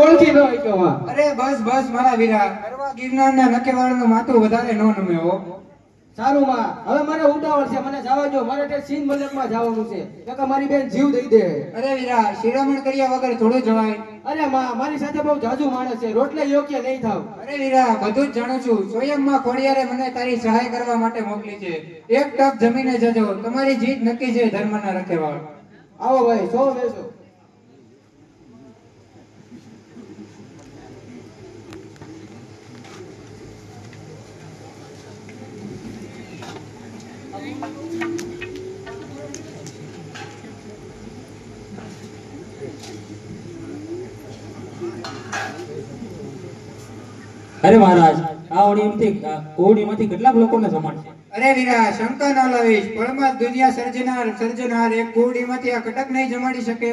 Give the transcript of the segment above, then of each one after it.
ઓળખી ન હોય કેવા. અરે બસ બસ મારા વીરા, કરવા ગિરનારના નખેવાળનું માથું વધારે ન નમે હો. સારું માં, હવે મને ઉતાવળ છે, મને જવા દો, મારે તે સીન મલકમાં જવાનું છે, કે મારી બેન જીવ દઈ દે. અરે વીરા, શિરામણ કર્યા વગર થોડું જવાય. અરે માં, મારી સાથે બહુ જાજુ માણસ છે, રોટલે યોગ્ય નહીં થાવ. અરે વીરા, બધું જ જાણું છું. સ્વયં માં ખોડિયારે મને તારી સહાય કરવા માટે મોકલી છે. એક ટક જમીને જજો, તમારી જીત નક્કી છે ધર્મના રખેવાળ. આવો ભાઈ, સો બેસો. અરે મહારાજ, આ ઓડીમાંથી કેટલાક લોકોને જમાડશે? અરે વીરા, શંકા ના લાવીશ, પળમાં જ દુનિયા સર્જનાર એક કુડીમાંથી આ કટક નહીં જમાડી શકે.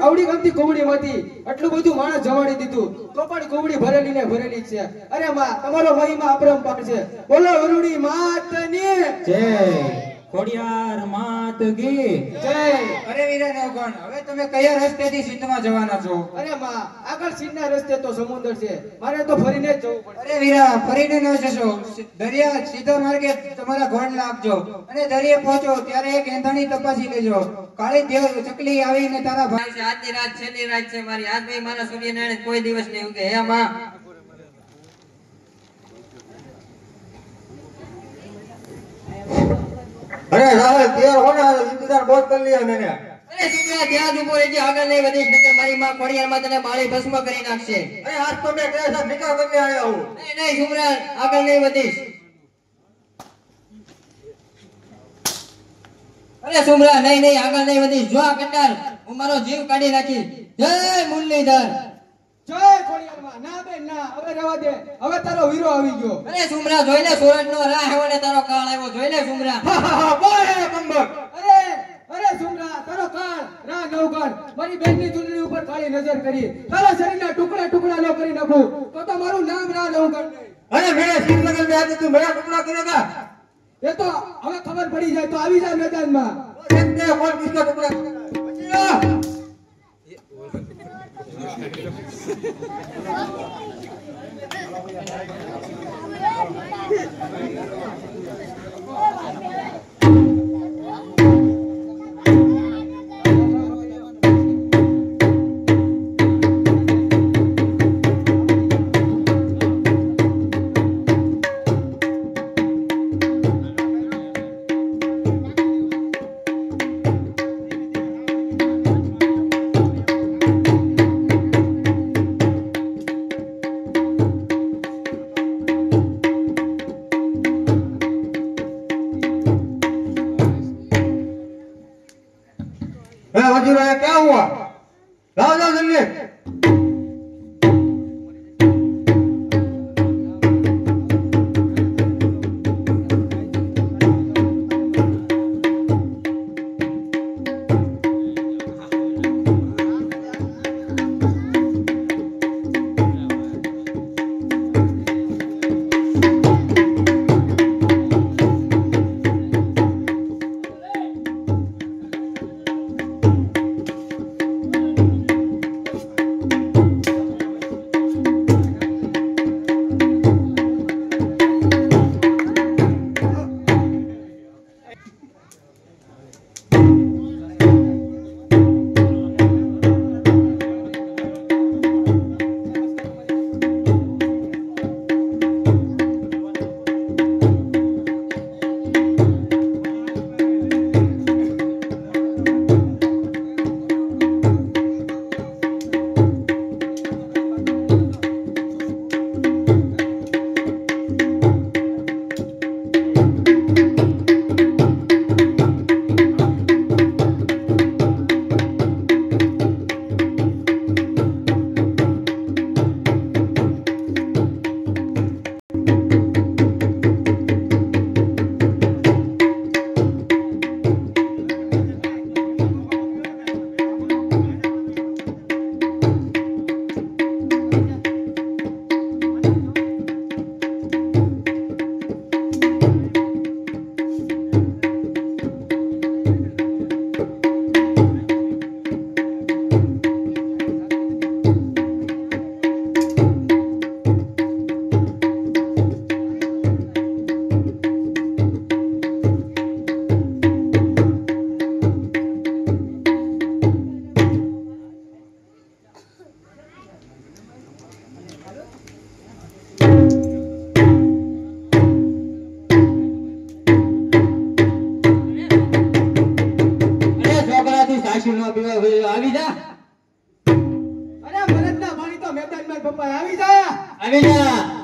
આવડી ગમતી કોવડીમાંથી આટલું બધું માણસ જવાડી દીધું, તો પણ કોવડી ભરેલી ને ભરેલી જ છે. અરે માં, તમારો મહિમા અપરંપાર છે. બોલો વરુડી માતની જય. ખોડિયાર માત કી જય. અરે વીરા નવગણ, હવે તમે કયા રસ્તેથી સિંધમાં જવાના છો? અરે માં, આગળ સીધના રસ્તે તો સમુદ્ર છે, મારે તો ફરીને જ જવું પડશે. અરે વીરા, ફરીને ન જશો. દરિયા સીધા માર્ગે તમારા ઘોડ લાગજો, અને દરિયે પહોંચો ત્યારે એક એંધાણી તપાસી લેજો. કાળી દેવ ચકલી આવીને તારા ભાઈ આજની રાત છેલ્લી રાત છે મારી. આજ ભાઈ મારા સૂર્યનારાયણ કોઈ દિવસ નહીં ઉગે. હે માં, અરે રાહુલ, તૈયાર હોને, ઇંતજાર બહુત કર लिया मैंने. અરે સુમરા, ત્યાં જ ઉભો રહેજે, આગળ નહીં વધીશ, નકર મારી માં ખોડિયારમાં તને બાળી ભસ્મ કરી નાખશે. अरे आज तो मैं तेरे साथ निकाह करने आया हूँ. નહીં નહીં સુમરા, આગળ નહીં વધીશ. અરે સુમરા, નહીં નહીં આગળ નહીં વધીશ. જો આ કંટાળ, હું મારો જીવ કાઢી નાખી. જય મુરલીધર. જય ખોડિયારમાં. ના બેન ના, હવે રહેવા દે, હવે તારો વીરો આવી ગયો. અરે સુમરા, જોઈ લે સોરઠનો રાહ આવ્યો ને તારો કાળ આવ્યો. જોઈ લે સુમરા. બોલે બંબર. અરે સુમરા, તારો કાળ રા નવગણ મારી બેનની ચૂંટણી ઉપર કાળી નજર કરી, તારા શરીરના ટુકડા ટુકડા ન કરી નાખું તો મારું નામ રા નવગણ નહીં. अरे मेरे सिर लगन में आके तू मेरा टुकड़ा करेगा? એ તો હવે ખબર પડી જાય તો આવી જાય મેદાનમાં. देखते हैं कौन किसका टुकड़ा करेगा. वजीर आया, क्या हुआ? लाओ जाओ जल्दी. આઈસ્ક્રીમ ના પીવા આવી જા અરે મરદના પાણી તો મેદાનમાં પપ્પા આવી જા. આવી જા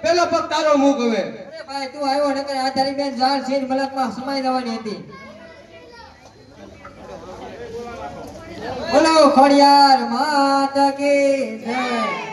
પેલો પગ તારો મૂક હવે. અરે ભાઈ તું આવ્યો નકર આ તારી બેન જાળ છે મલકમાં સમાઈ જવાની હતી. બોલો ખોડિયાર માતા કી જય.